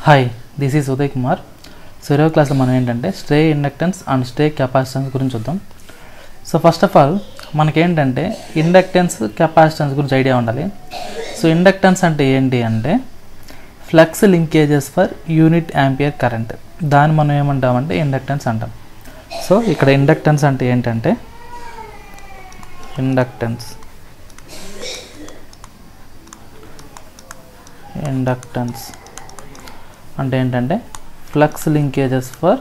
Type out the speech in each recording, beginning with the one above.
Hi, this is Uday Kumar. So ఈరోజు క్లాస్లో మనం ఏంటంటే stray inductance and stray capacitance గురించి చూద్దాం. సో ఫస్ట్ ఆఫ్ ఆల్ మనకేంటంటే ఇండక్టెన్స్ కెపాసిటెన్స్ గురించి ఐడియా ఉండాలి. సో ఇండక్టెన్స్ అంటే ఏంటి అంటే flux linkages for unit ampere current, దాన్ని మనం ఏమంటామంటే ఇండక్టెన్స్ అంటాం. సో ఇక్కడ ఇండక్టెన్స్ అంటే ఏంటంటే ఇండక్టెన్స్ అంటే ఏంటంటే flux linkages for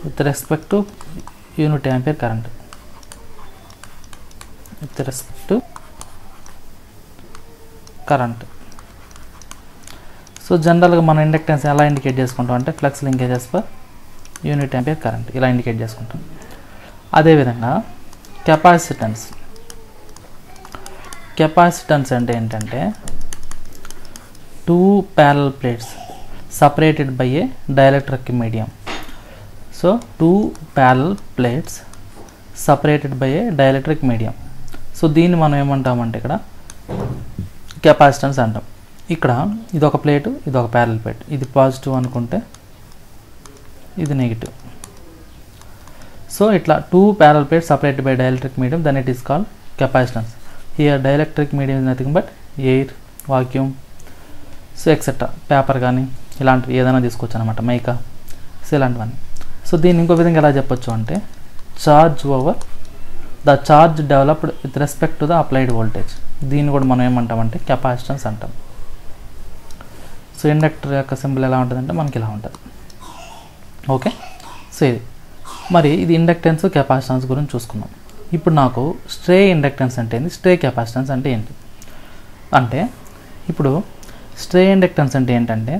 with respect to unit ampere current, so జనరల్గా మనం ఇండక్టెన్స్ ఎలా ఇండికేట్ చేసుకుంటాం అంటే flux linkages for unit ampere current ఇలా ఇండికేట్ చేసుకుంటాం. అదేవిధంగా కెపాసిటెన్స్ అంటే ఏంటంటే two parallel plates separated by A dielectric medium. So two parallel plates separated by A dielectric medium. So దీన్ని మనం ఏమంటామంటే ఇక్కడ కెపాసిటెన్స్ అంటాం. ఇక్కడ ఇదొక ప్లేటు, ఇదొక ప్యారలల్ ప్లేట్, ఇది పాజిటివ్ అనుకుంటే ఇది నెగిటివ్. సో ఇట్లా two parallel plates separated by dielectric medium, then it is called capacitance. Here dielectric medium is nothing but air, vacuum, so etcetera, paper కానీ ఇలాంటివి ఏదైనా తీసుకోవచ్చు అనమాట, మైకా, సో ఇలాంటివన్నీ. సో దీన్ని ఇంకో విధంగా ఎలా చెప్పొచ్చు అంటే charge over the charge developed with respect to the applied voltage, దీన్ని కూడా మనం ఏమంటామంటే కెపాసిటెన్స్ అంటాం. సో ఇండక్టర్ యొక్క సింబల్ ఎలా ఉంటుందంటే మనకి ఇలా ఉంటుంది. ఓకే, సో ఇది మరి ఇది ఇండక్టెన్స్ కెపాసిటెన్స్ గురించి చూసుకున్నాం. ఇప్పుడు నాకు స్ట్రే ఇండక్టెన్స్ అంటే ఏంటి, స్ట్రే కెపాసిటెన్స్ అంటే ఏంటి అంటే ఇప్పుడు స్ట్రే ఇండక్టెన్స్ అంటే ఏంటంటే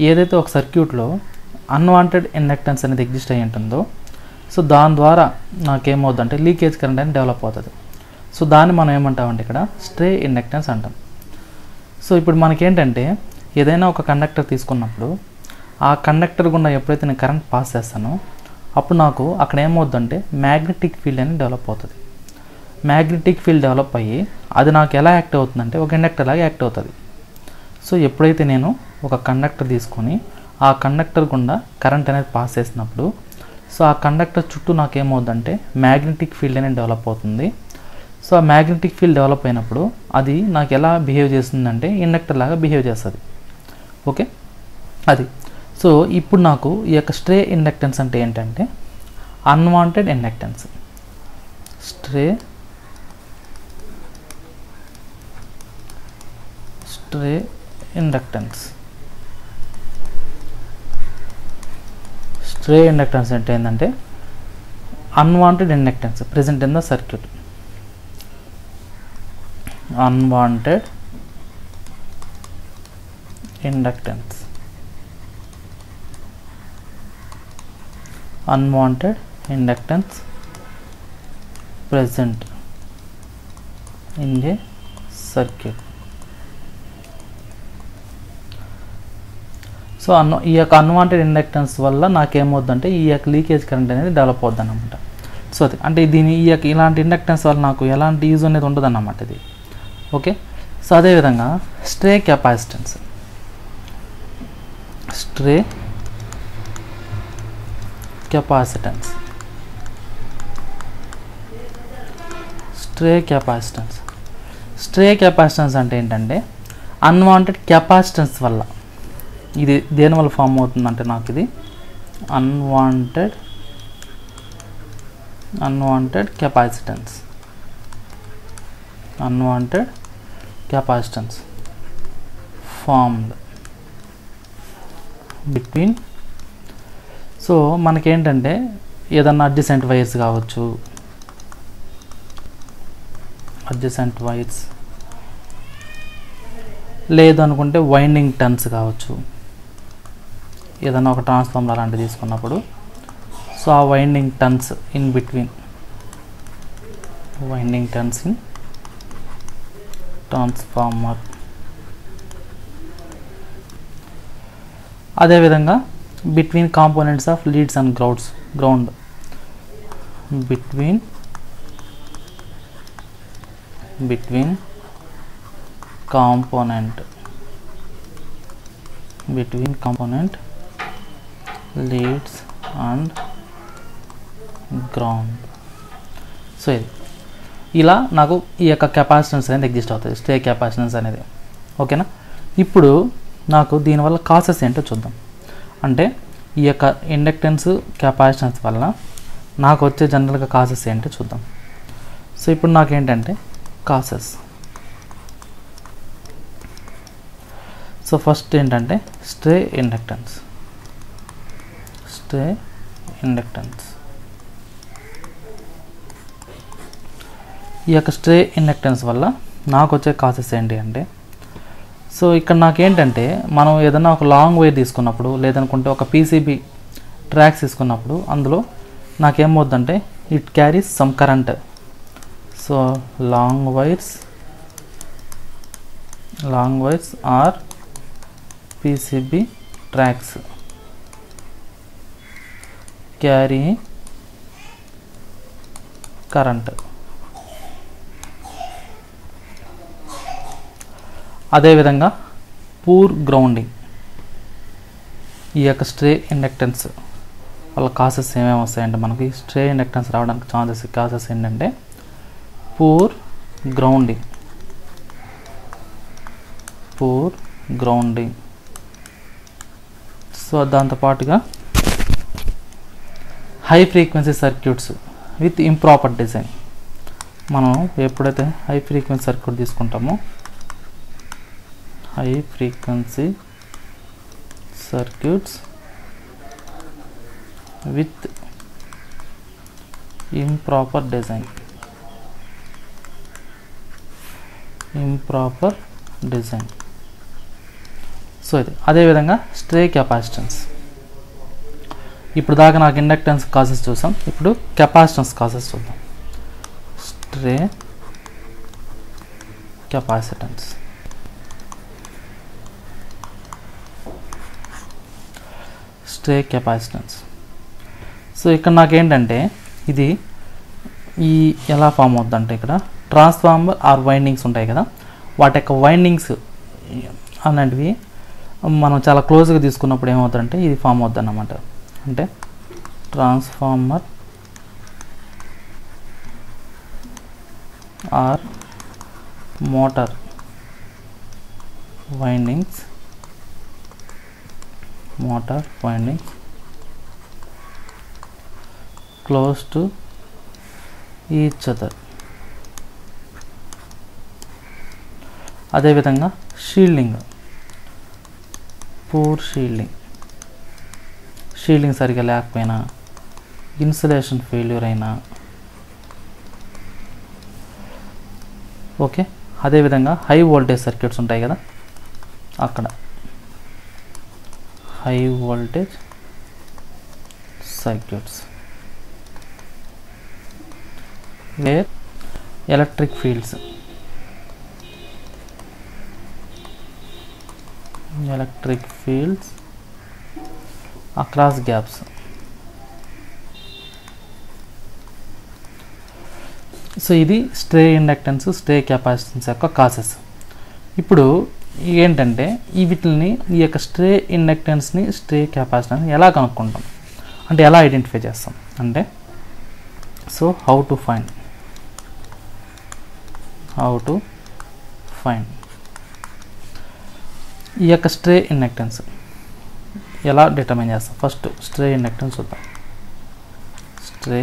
ఏదైతే ఒక సర్క్యూట్లో అన్వాంటెడ్ ఇండక్టెన్స్ అనేది ఎగ్జిస్ట్ అయ్యి ఉంటుందో, సో దాని ద్వారా నాకేమవుతుందంటే లీకేజ్ కరెంట్ అనేది డెవలప్ అవుతుంది. సో దాన్ని మనం ఏమంటామంటే ఇక్కడ స్ట్రే ఇండక్టెన్స్ అంటాం. సో ఇప్పుడు మనకేంటంటే ఏదైనా ఒక కండక్టర్ తీసుకున్నప్పుడు ఆ కండక్టర్ గుండా ఎప్పుడైతే నేను కరెంట్ పాస్ చేస్తానో అప్పుడు నాకు అక్కడ ఏమవుతుందంటే మ్యాగ్నెటిక్ ఫీల్డ్ అనేది డెవలప్ అవుతుంది. మ్యాగ్నెటిక్ ఫీల్డ్ డెవలప్ అయ్యి అది నాకు ఎలా యాక్ట్ అవుతుందంటే ఒక ఇండక్టర్ లాగా యాక్ట్ అవుతుంది. సో ఎప్పుడైతే నేను ఒక కండక్టర్ తీసుకొని ఆ కండక్టర్ గుండా కరెంట్ అనేది పాస్ చేసినప్పుడు సో ఆ కండక్టర్ చుట్టూ నాకు ఏమవుతుందంటే మ్యాగ్నెటిక్ ఫీల్డ్ అనేది డెవలప్ అవుతుంది. సో ఆ మ్యాగ్నెటిక్ ఫీల్డ్ డెవలప్ అయినప్పుడు అది నాకు ఎలా బిహేవ్ చేస్తుందంటే ఇండక్టర్ లాగా బిహేవ్ చేస్తుంది. ఓకే, అది. సో ఇప్పుడు నాకు ఈ యొక్క స్ట్రే ఇండక్టెన్స్ అంటే ఏంటంటే అన్వాంటెడ్ ఇండక్టెన్స్. స్ట్రే ఇండక్టెన్స్ అంటే ఏంటంటే unwanted inductance present in the circuit. Unwanted inductance present in a circuit. So ఈ యొక్క అన్వాంటెడ్ ఇండక్టెన్స్ వల్ల నాకేమవుతుందంటే ఈ యొక్క లీకేజ్ కరెంట్ అనేది డెవలప్ అవుతుంది అన్నమాట. సో అది అంటే దీని ఈ యొక్క ఇలాంటి ఇండక్టెన్స్ వల్ల నాకు ఎలాంటి యూజ్ అనేది ఉండదు అన్నమాట ఇది. ఓకే, సో అదేవిధంగా స్ట్రే కెపాసిటెన్స్ అంటే ఏంటంటే అన్వాంటెడ్ కెపాసిటెన్స్ వల్ల, ఇది దేనివల్ల ఫామ్ అవుతుందంటే నాకు ఇది unwanted capacitance formed between. So మనకేంటంటే ఏదన్నా అడ్జసెంట్ వైర్స్ కావచ్చు, లేదు అనుకుంటే వైండింగ్ టర్న్స్ కావచ్చు, ఏదన్నా ఒక ట్రాన్స్ఫార్మర్ అలాంటివి తీసుకున్నప్పుడు సో ఆ winding turns in between transformer. అదేవిధంగా between components of leads and ground between between component leads and ground. So ఇది ఇలా నాకు ఈ యొక్క కెపాసిటెన్స్ అనేది ఎగ్జిస్ట్ అవుతుంది, స్టే కెపాసిటెన్స్ అనేది. ఓకేనా, ఇప్పుడు నాకు దీనివల్ల కాసెస్ ఏంటో చూద్దాం. అంటే ఈ యొక్క ఇండక్టెన్స్ కెపాసిటెన్స్ వల్ల నాకు వచ్చే జనరల్గా కాసెస్ ఏంటో చూద్దాం. సో ఇప్పుడు నాకేంటంటే కాసెస్. సో ఫస్ట్ ఏంటంటే స్టే ఇండక్టెన్స్. ఈ యొక్క స్టే ఇండక్టెన్స్ వల్ల నాకు వచ్చే కాసెస్ ఏంటి అంటే, సో ఇక్కడ నాకేంటంటే మనం ఏదైనా ఒక లాంగ్ వైర్ తీసుకున్నప్పుడు లేదనుకుంటే ఒక పీసీబీ ట్రాక్స్ తీసుకున్నప్పుడు అందులో నాకేమవుతుందంటే it carries some current. So long wires or PCB tracks carry current. అదేవిధంగా పూర్ గ్రౌండింగ్, ఈ యొక్క స్ట్రే ఇండక్టెన్స్ వాళ్ళ కాసెస్ ఏమేమి వస్తాయంటే మనకి స్ట్రే ఇండక్టెన్స్ రావడానికి కాసెస్ ఏంటంటే పూర్ గ్రౌండింగ్. సో దాంతోపాటుగా high frequency circuits with improper design. మనం ఎప్పుడైతే హై ఫ్రీక్వెన్సీ సర్క్యూట్ తీసుకుంటామో high frequency circuits with improper design. So ఇది అదేవిధంగా స్ట్రే కెపాసిటెన్స్. ఇప్పుడు దాకా నాకు ఇండక్టెన్స్ కాసెస్ చూసాం, ఇప్పుడు కెపాసిటెన్స్ కాసెస్ చూద్దాం. Stray capacitance. సో ఇక్కడ నాకేంటంటే ఇది ఎలా ఫామ్ అవుతుందంటే ఇక్కడ ట్రాన్స్ఫార్మర్ ఆర్ వైండింగ్స్ ఉంటాయి కదా, వాటి యొక్క వైండింగ్స్ అలాంటివి మనం చాలా క్లోజ్గా తీసుకున్నప్పుడు ఏమవుతుందంటే ఇది ఫామ్ అవుతుంది అన్నమాట. అంటే transformer or motor windings close to each other. అదేవిధంగా షీల్డింగ్, పూర్ షీల్డింగ్ సరిగా లేకపోయినా, ఇన్సులేషన్ ఫెయిల్యూర్ అయినా, ఓకే. అదేవిధంగా హై వోల్టేజ్ సర్క్యూట్స్ ఉంటాయి కదా, అక్కడ high voltage circuits where electric fields across gaps. So ఇది స్ట్రే ఇండక్టెన్స్, స్ట్రే కెపాసిటెన్స్ యొక్క కాసెస్. ఇప్పుడు ఏంటంటే వీటిని ఈ యొక్క స్ట్రే ఇండక్టెన్స్ని స్ట్రే కెపాసిటెన్స్ ఎలా కనుక్కుంటాం అంటే ఎలా ఐడెంటిఫై చేస్తాం అంటే, సో హౌ టు ఫైండ్ ఈ యొక్క స్ట్రే ఇండక్టెన్స్ ఎలా డిటర్మైన్ చేస్తాం. ఫస్ట్ స్ట్రే ఇండక్టెన్స్ చూద్దాం. స్ట్రే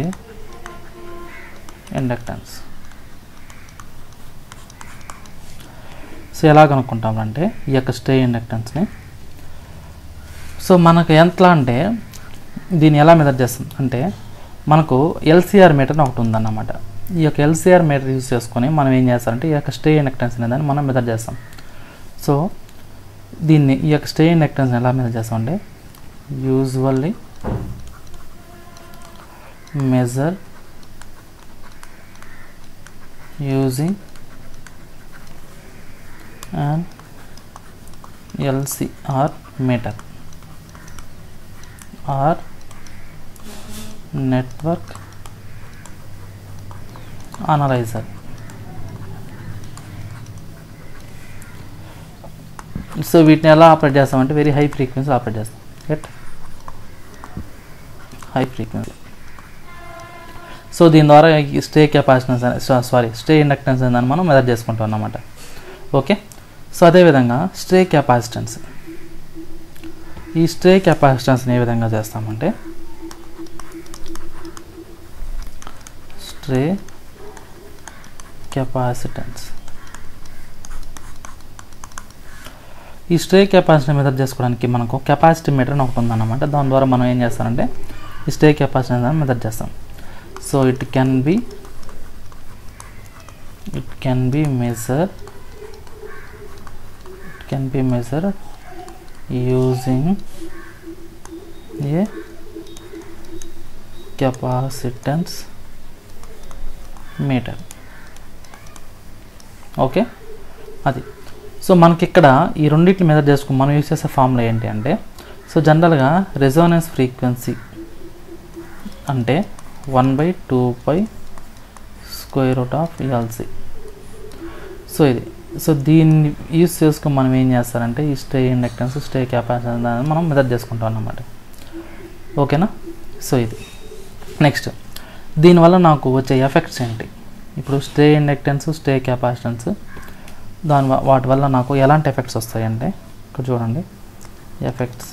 ఇండక్టెన్స్ సో ఎలా కనుక్కుంటామంటే ఈ యొక్క స్ట్రే ఇండక్టెన్స్ని, సో మనకు ఎంతలా అంటే దీన్ని ఎలా మెజర్ చేస్తాం అంటే మనకు ఎల్సిఆర్ మీటర్ ఒకటి ఉందన్నమాట. ఈ యొక్క ఎల్సిఆర్ మీటర్ యూజ్ చేసుకొని మనం ఏం చేస్తామంటే ఈ యొక్క స్ట్రే ఇండక్టెన్స్ అనేదాన్ని మనం మెజర్ చేస్తాం. సో దీన్ని ఈ యొక్క స్ట్రే ఇండక్టెన్స్ ఎలా మెజర్ చేస్తామంటే usually measure using an LCR meter or network analyzer. So వీటిని ఎలా ఆపరేట్ చేస్తామంటే వెరీ హై ఫ్రీక్వెన్సీ ఆపరేట్ చేస్తాం. High frequency. సో దీని ద్వారా స్టే కెపాసిటెన్స్ స్టే ఇండక్టెన్స్ అని మనం మెజర్ చేసుకుంటాం అన్నమాట. ఓకే. సో అదేవిధంగా స్టే కెపాసిటెన్స్, ఈ స్టే కెపాసిటెన్స్ని ఏ విధంగా చేస్తామంటే స్టే కెపాసిటెన్స్, ఈ స్టే కెపాసిటీ మెజర్ చేసుకోవడానికి మనకు కెపాసిటీ మీటర్ అని ఒకటి ఉందన్నమాట. దాని ద్వారా మనం ఏం చేస్తామంటే ఈ స్టే కెపాసిటెన్స్ అని మెజర్ చేస్తాం. So it can be measured using a capacitance meter. Okay, అది. సో మనకి ఇక్కడ ఈ రెండింటిని మెజర్ చేసుకుని మనం యూజ్ చేసే ఫార్ములా ఏంటి అంటే, సో జనరల్గా రెజోనెన్స్ ఫ్రీక్వెన్సీ అంటే 1/2π√LC. సో ఇది, సో దీన్ని యూజ్ చేసుకుని మనం ఏం చేస్తారంటే ఈ స్టే ఇండక్టెన్స్, స్టే కెపాసిటెన్స్ అనేది మనం మెజర్ చేసుకుంటాం అన్నమాట. ఓకేనా. సో ఇది నెక్స్ట్, దీనివల్ల నాకు వచ్చే ఎఫెక్ట్స్ ఏంటి, ఇప్పుడు స్టే ఇండక్టెన్స్, స్టే కెపాసిటెన్స్ వాటి వల్ల నాకు ఎలాంటి ఎఫెక్ట్స్ వస్తాయంటే ఇక్కడ చూడండి effects.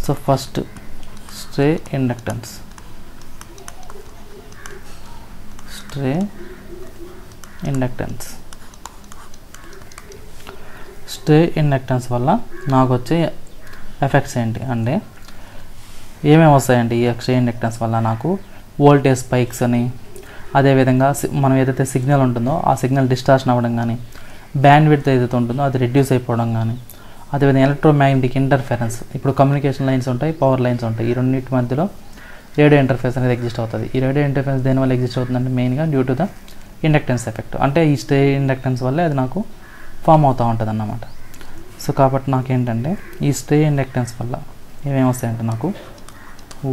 So first stay inductance, stay inductance వల్ల నాకు వచ్చే ఎఫెక్ట్స్ ఏంటి అంటే ఏమేమి వస్తాయంటే ఈ స్టే ఇండక్టెన్స్ వల్ల నాకు వోల్టేజ్ స్పైక్స్ అని, అదేవిధంగా మనం ఏదైతే సిగ్నల్ ఉంటుందో ఆ సిగ్నల్ డిస్టార్షన్ అవ్వడం కానీ, బ్యాండ్ విడ్త్ ఏదైతే ఉంటుందో అది రెడ్యూస్ అయిపోవడం కానీ, అదేవిధంగా ఎలక్ట్రోమాగ్నెటిక్ ఇంటర్ఫెరెన్స్, ఇప్పుడు కమ్యూనికేషన్ లైన్స్ ఉంటాయి, పవర్ లైన్స్ ఉంటాయి, ఈ రెండింటి మధ్యలో రేడియో ఇంటర్ఫేస్ అనేది ఎగ్జిస్ట్ అవుతుంది. ఈ రేడియో ఇంటర్ఫేస్ దేనివల్ల ఎగ్జిస్ట్ అవుతుందంటే మెయిన్గా due to the inductance effect, అంటే ఈ స్టే ఇండక్టెన్స్ వల్లే అది నాకు ఫామ్ అవుతూ ఉంటుంది అన్నమాట. సో కాబట్టి నాకేంటంటే ఈ స్టే ఇండక్టెన్స్ వల్ల ఏమేమి వస్తాయంటే నాకు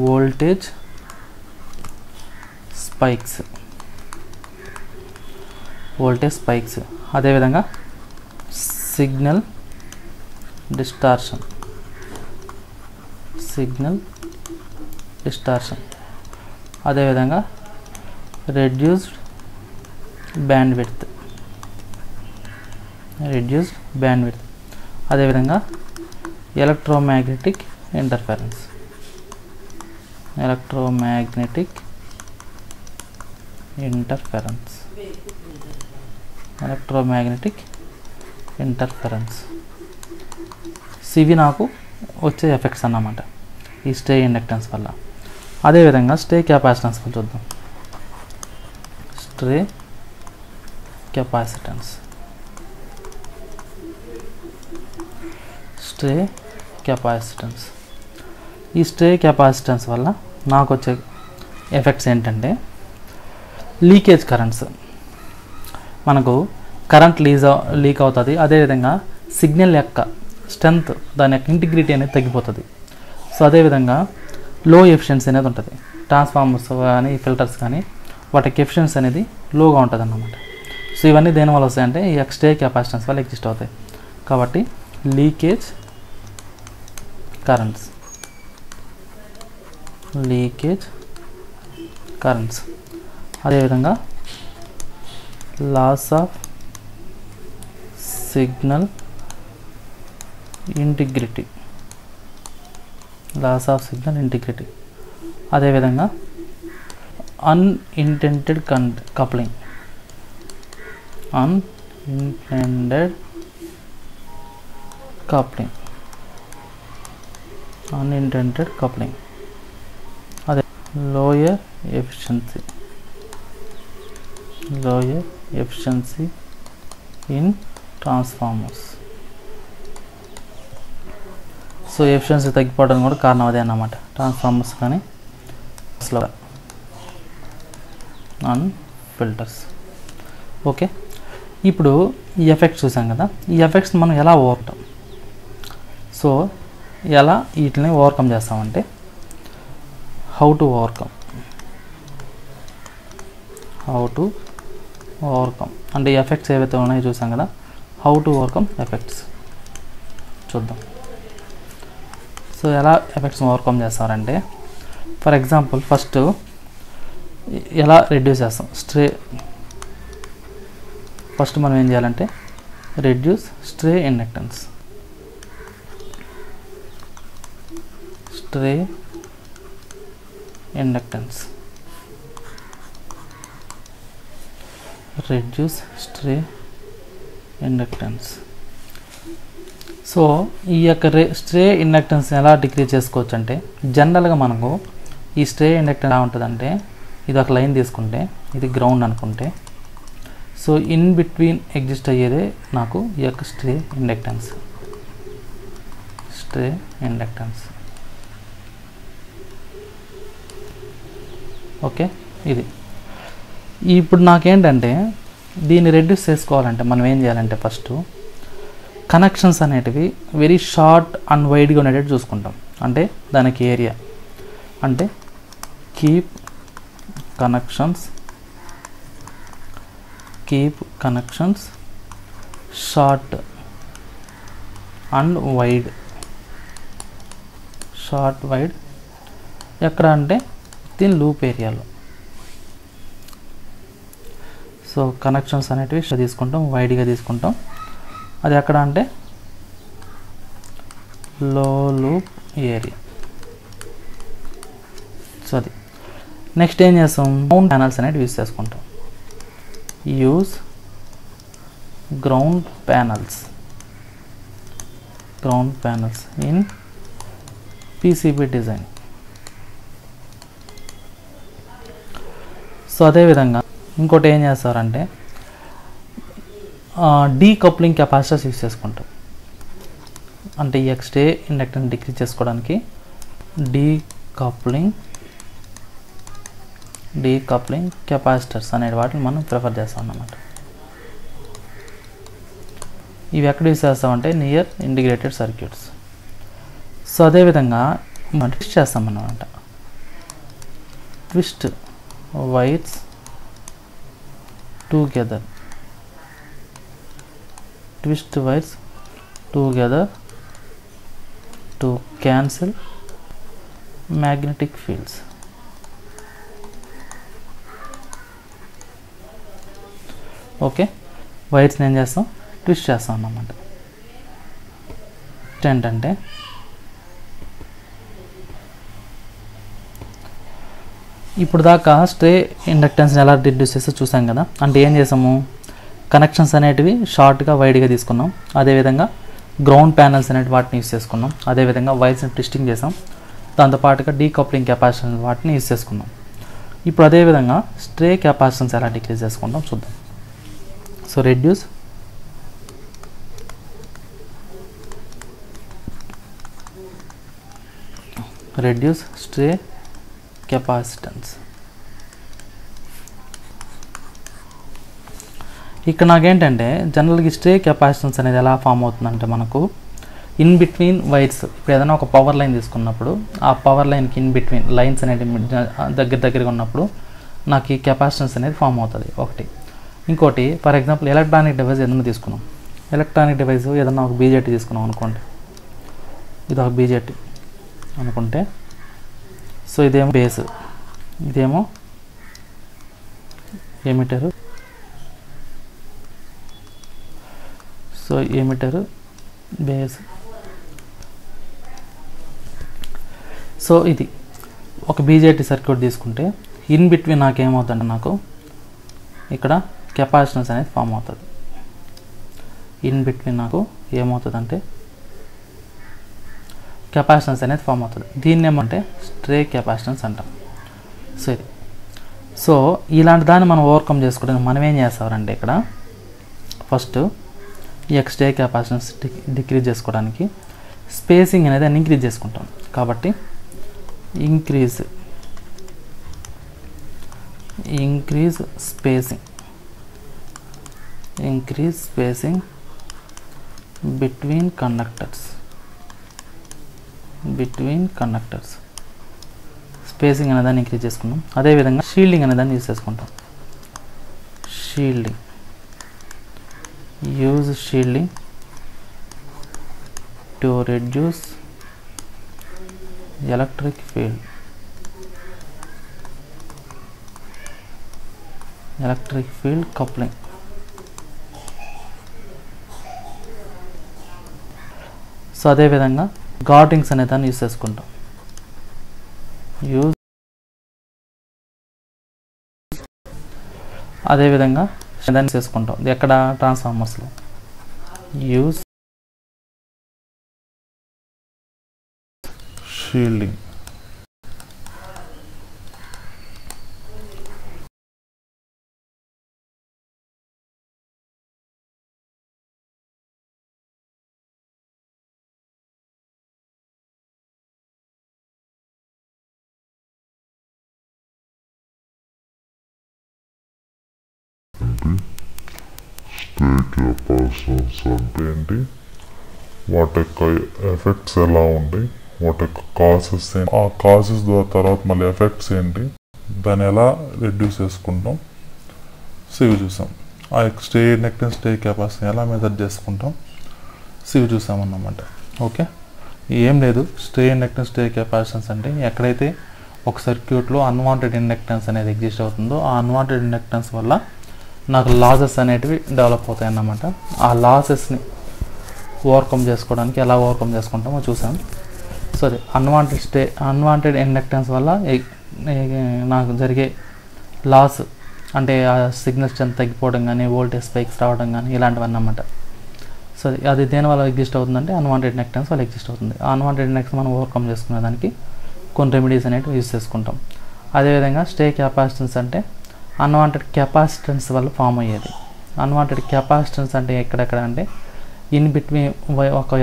వోల్టేజ్ స్పైక్స్, అదేవిధంగా సిగ్నల్ డిస్టార్షన్, అదేవిధంగా రెడ్యూస్డ్ బ్యాండ్ విడ్త్, అదేవిధంగా ఎలక్ట్రోమాగ్నెటిక్ ఇంటర్ఫెరెన్స్, ఇవి నాకు వచ్చే ఎఫెక్ట్స్ అన్నమాట ఈ స్టే ఇండక్టెన్స్ వల్ల. అదేవిధంగా స్టే కెపాసిటెన్స్ చూద్దాం. స్టే కెపాసిటెన్స్, ఈ స్టే కెపాసిటెన్స్ వల్ల నాకు వచ్చే ఎఫెక్ట్స్ ఏంటంటే లీకేజ్ కరెంట్స్, మనకు కరెంట్ లీక్ అవుతుంది, అదేవిధంగా సిగ్నల్ యొక్క స్ట్రెంత్, దాని యొక్క ఇంటిగ్రిటీ అనేది తగ్గిపోతుంది. సో అదేవిధంగా లో ఎఫిషియన్సీ అనేది ఉంటుంది, ట్రాన్స్ఫార్మర్స్ కానీ ఫిల్టర్స్ కానీ వాటికి ఎఫిషియన్సీ అనేది లోగా ఉంటుంది అన్నమాట. సో ఇవన్నీ దేనివల్ల వస్తాయంటే ఈ స్టే కెపాసిటెన్స్ వల్ల ఎగ్జిస్ట్ అవుతాయి. కాబట్టి లీకేజ్ కరెంట్స్, అదేవిధంగా లాస్ ఆఫ్ సిగ్నల్ ఇంటిగ్రిటీ, అదేవిధంగా అన్ఇంటెంటెడ్ కప్లింగ్, అదే lower efficiency in transformers. So efficiency తగ్గిపోవడానికి కూడా కారణం అదే అన్నమాట, ట్రాన్స్ఫార్మర్స్ కానీ అండ్ ఫిల్టర్స్. ఓకే, ఇప్పుడు ఈ ఎఫెక్ట్స్ చూసాం కదా, ఈ ఎఫెక్ట్స్ మనం ఎలా ఓవర్కమ్, సో ఎలా వీటిని ఓవర్కమ్ చేస్తామంటే హౌ టు ఓవర్కమ్ అంటే ఎఫెక్ట్స్ ఏవైతే ఉన్నాయో చూసాం కదా, హౌ టు ఓవర్కమ్ ఎఫెక్ట్స్ చూద్దాం. సో ఎలా ఎఫెక్ట్స్ ఓవర్కమ్ చేస్తారంటే, ఫర్ ఎగ్జాంపుల్ ఫస్ట్ ఎలా రెడ్యూస్ చేస్తాం స్ట్రే. ఫస్ట్ మనం ఏం చేయాలంటే reduce stray inductance. Stray inductance, reduce stray inductance. So ఈ యొక్క స్ట్రే ఇండక్టెన్స్ ఎలా డిక్రీజ్ చేసుకోవచ్చు అంటే, జనరల్గా మనకు ఈ స్ట్రే ఇండక్టెన్స్ ఎలా ఉంటుందంటే, ఇది ఒక లైన్ తీసుకుంటే ఇది గ్రౌండ్ అనుకుంటే, సో ఇన్ బిట్వీన్ ఎగ్జిస్ట్ అయ్యేదే నాకు ఈ యొక్క stray inductance. Stray inductance okay. ఇది ఇప్పుడు నాకేంటంటే దీన్ని రెడ్యూస్ చేసుకోవాలంటే మనం ఏం చేయాలంటే, ఫస్ట్ కనెక్షన్స్ అనేటివి వెరీ షార్ట్ అండ్ వైడ్గా ఉండేటట్టు చూసుకుంటాం. అంటే దానికి ఏరియా అంటే keep connections short and wide. Short wide ఎక్కడ అంటే దీని లూప్ ఏరియాలో. సో కనెక్షన్స్ అనేటివి తీసుకుంటాం, వైడ్గా తీసుకుంటాం. అది ఎక్కడ అంటే లో లూప్ ఏరియా. సో అది నెక్స్ట్ ఏం చేస్తాం, గ్రౌండ్ ప్యానల్స్ అనేవి యూజ్ చేసుకుంటాం. Use ground panels in PCB design. So అదేవిధంగా ఇంకోటి ఏం చేస్తారంటే డీకప్లింగ్ కెపాసిటర్స్ యూజ్ చేసుకుంటాం. అంటే ఈ స్ట్రే ఇండక్టెన్స్ డిక్రీజ్ చేసుకోవడానికి డీకప్లింగ్ కెపాసిటర్స్ అనే వాటిని మనం ప్రిఫర్ చేస్తాం అన్నమాట. ఇవి ఎక్కడ యూజ్ చేస్తామంటే నియర్ ఇంటిగ్రేటెడ్ సర్క్యూట్స్. సో అదేవిధంగా మనం ట్విస్ట్ చేస్తాం అన్నమాట. Twist wires together to cancel magnetic fields. Okay, వైర్స్ని ఏం చేస్తాం, ట్విస్ట్ చేస్తాం అన్నమాట. ఏంటంటే ఇప్పుడు దాకా స్ట్రే ఇండక్టెన్స్ని ఎలా రిడ్యూస్ చేస్తే చూసాం కదా. అంటే ఏం చేసాము, కనెక్షన్స్ అనేటివి షార్ట్గా వైడ్గా తీసుకున్నాం. అదేవిధంగా గ్రౌండ్ ప్యానల్స్ అనేవి వాటిని యూస్ చేసుకున్నాం. అదేవిధంగా వైర్స్ని ట్విస్టింగ్ చేసాం. దాంతోపాటుగా డీకప్లింగ్ కెపాసిటెన్స్ వాటిని యూస్ చేసుకున్నాం. ఇప్పుడు అదేవిధంగా స్ట్రే కెపాసిటెన్స్ ఎలా డిక్రీజ్ చేసుకుంటాం చూద్దాం. So reduce stray capacitance. ఇక్కడ నాకేంటంటే జనరల్గా స్ట్రే కెపాసిటెన్స్ అనేది ఎలా ఫామ్ అవుతుందంటే, మనకు ఇన్ బిట్వీన్ వైర్స్, ఇప్పుడు ఏదైనా ఒక పవర్ లైన్ తీసుకున్నప్పుడు ఆ పవర్ లైన్కి ఇన్ బిట్వీన్ లైన్స్ అనేది దగ్గరగా ఉన్నప్పుడు నాకు ఈ కెపాసిటెన్స్ అనేది ఫామ్ అవుతుంది ఒకటి. ఇంకోటి ఫర్ ఎగ్జాంపుల్ ఎలక్ట్రానిక్ డివైస్ ఏదైనా తీసుకున్నాం. ఎలక్ట్రానిక్ డివైస్ ఏదైనా ఒక బీజేటీ తీసుకున్నాం అనుకోండి. ఇది ఒక బీజేటీ అనుకుంటే, సో ఇదేమో బేస్, ఇదేమో emitter. So emitter base. So ఇది ఒక బీజేటీ సర్క్యూట్ తీసుకుంటే ఇన్ బిట్వీన్ నాకేమవుతుందంటే, నాకు ఇక్కడ కెపాసిటెన్స్ అనేది ఫామ్ అవుతుంది. ఇన్ బిట్వీన్ నాకు ఏమవుతుందంటే కెపాసిటెన్స్ అనేది ఫామ్ అవుతుంది. దీన్ని ఏమంటే స్ట్రే కెపాసిటెన్స్ అంటాం. సో ఇది. సో ఇలాంటి దాన్ని మనం ఓవర్కమ్ చేసుకోవడానికి మనం ఏం చేస్తామంటే, ఇక్కడ ఫస్ట్ ఈ స్ట్రే కెపాసిటెన్స్ డిక్రీజ్ చేసుకోవడానికి స్పేసింగ్ అనేది దాన్ని ఇంక్రీజ్ చేసుకుంటాం. కాబట్టి increase spacing between conductors. Spacing అనేదాన్ని ఇంక్రీజ్ చేసుకున్నాం. అదేవిధంగా షీల్డింగ్ అనేదాన్ని యూజ్ చేసుకుంటాం. Shielding use shielding to reduce electric field coupling. So అదేవిధంగా గార్డింగ్స్ అనే దాన్ని యూస్ చేసుకుంటాం. అదేవిధంగా దాన్ని చేసుకుంటాం ఎక్కడ ట్రాన్స్ఫార్మర్స్లో యూజ్ షీల్డింగ్. స్టేట్ కెపాసిటెన్స్ అంటే ఏంటి, వాటి యొక్క ఎఫెక్ట్స్ ఎలా ఉంటాయి, వాటి యొక్క కాజెస్ ఏంటి, ఆ కాజెస్ ద్వారా తర్వాత మళ్ళీ ఎఫెక్ట్స్ ఏంటి, దాన్ని ఎలా రెడ్యూస్ చేసుకుంటాం. సో ఇవి చూసాం. ఆ స్టే ఇండక్టెన్స్ స్టే కెపాసిటీ ఎలా మెజర్ చేసుకుంటాం, సో ఇవి చూసామన్నమాట. ఓకే, ఏం లేదు. స్టే ఇండక్టెన్స్ స్టే కెపాసిటెన్స్ అంటే ఎక్కడైతే ఒక సర్క్యూట్లో అన్వాంటెడ్ ఇండక్టెన్స్ అనేది ఎగ్జిస్ట్ అవుతుందో ఆ అన్వాంటెడ్ ఇండక్టెన్స్ వల్ల నాకు లాసెస్ అనేటివి డెవలప్ అవుతాయి అన్నమాట. ఆ లాసెస్ని ఓవర్కమ్ చేసుకోవడానికి ఎలా ఓవర్కమ్ చేసుకుంటామో చూసాం. సరే, అన్వాంటెడ్ ఇండక్టెన్స్ వల్ల నాకు జరిగే లాస్ అంటే ఆ సిగ్నల్ స్ట్రెంత్ తగ్గిపోవడం కానీ, వోల్టేజ్ స్పైక్స్ రావడం కానీ ఇలాంటివి అన్నమాట. సరే, అది దేనివల్ల ఎగ్జిస్ట్ అవుతుందంటే అన్వాంటెడ్ ఇండక్టెన్స్ వల్ల ఎగ్జిస్ట్ అవుతుంది. ఆ అన్వాంటెడ్ ఇండక్టెన్స్ మనం ఓవర్కమ్ చేసుకునే దానికి కొన్ని రెమెడీస్ అనేవి యూజ్ చేసుకుంటాం. అదేవిధంగా స్టే కెపాసిటెన్స్ అంటే అన్వాంటెడ్ కెపాసిటెన్స్ వల్ల ఫామ్ అయ్యేది. అన్వాంటెడ్ కెపాసిటెన్స్ అంటే ఎక్కడెక్కడ అంటే ఇన్ బిట్వీన్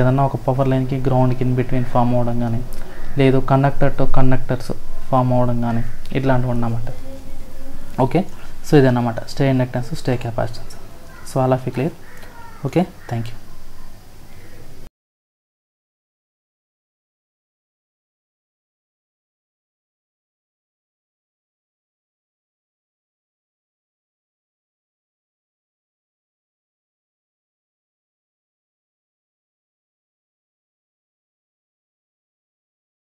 ఏదన్నా ఒక పవర్ లైన్కి గ్రౌండ్కి ఇన్ బిట్వీన్ ఫామ్ అవ్వడం కానీ, లేదు కండక్టర్ టు కండక్టర్స్ ఫామ్ అవ్వడం కానీ ఇట్లాంటివి అన్నమాట. ఓకే, సో ఇదన్నమాట stay inductance stay capacitance. So all of you clear. Okay, thank you.